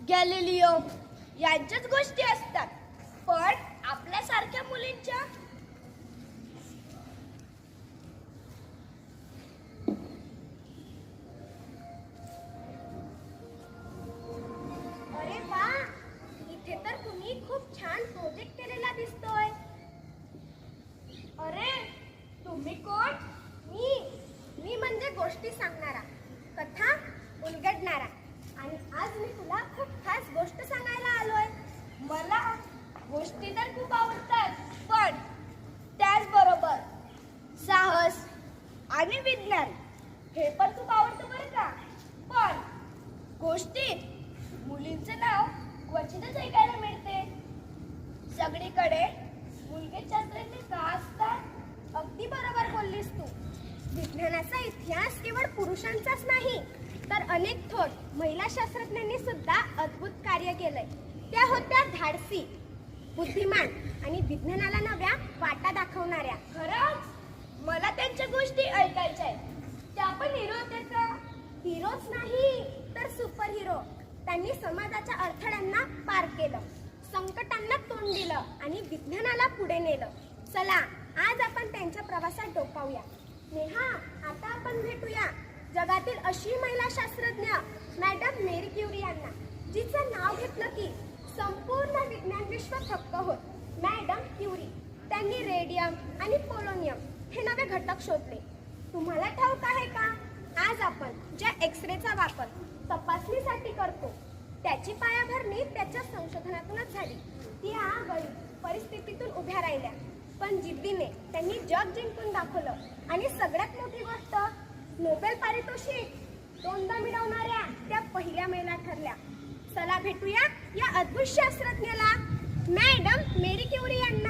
Galileo यांच्याच गोष्टी असतात. पण आपल्यासारख्या मुलींच्या अरे वा, इथे तर तुम्ही खूप छान प्रोजेक्ट केलेला दिसतोय. अरे तुम्ही कोण? मी म्हणजे गोष्टी सांगणारा, कथा उलगडणारा. आणि आज मी तुला खूप खास गोष्ट सांगायला आलोय. मला गोष्टी तर खूप आवडतात, पण त्याचबरोबर साहस आणि विज्ञान हे पण खूप आवडतं बरं का. पण गोष्टीत मुलींचं नाव क्वचितच ऐकायला मिळते. सगळीकडे मुलगे शास्त्रज्ञ का असतात? अगदी बरोबर बोललीस तू. विज्ञानाचा इतिहास केवळ पुरुषांचाच नाही, तर अनेक थोर महिला शास्त्रज्ञांनी सुद्धा अद्भुत कार्य केलंय. त्या होत्या धाडसी, बुद्धिमान आणि विज्ञानाला नव्या वाटा दाखवणाऱ्या. खरंच मला त्यांच्या गोष्टी ऐकायच्या आहेत. त्या पण हिरो होते का? हिरोच नाही तर सुपर हिरो. त्यांनी समाजाच्या अडथळ्यांना पार केलं, संकटांना तोंड दिलं आणि विज्ञानाला पुढे नेलं. चला आज आपण त्यांच्या प्रवासात डोकावूया. नेहा, आता आपण भेटूया जगातील अशी महिला शास्त्रज्ञ मॅडम मेरी क्युरी यांना, जिचं नाव घेतलं की संपूर्ण विज्ञान विश्व थक्क होत. मॅडम क्युरी त्यांनी रेडियम आणि पोलोनियम हे नवे घटक शोधले. तुम्हाला ठाऊक आहे का, आज आपण ज्या एक्सरेचा वापर तपासणीसाठी करतो त्याची पायाभरणी त्याच्या संशोधनातूनच झाली. त्या गरीब परिस्थितीतून उभ्या राहिल्या, पण जिद्दीने त्यांनी जग जिंकून दाखवलं. आणि सगळ्यात मोठी गोष्ट, नोबेल पारितोषिक 2दा मिळवणाऱ्या त्या पहिल्या महिला ठरल्या. चला भेटूया या अद्भुत शास्त्रज्ञाला, मॅडम मेरी क्युरी यांना.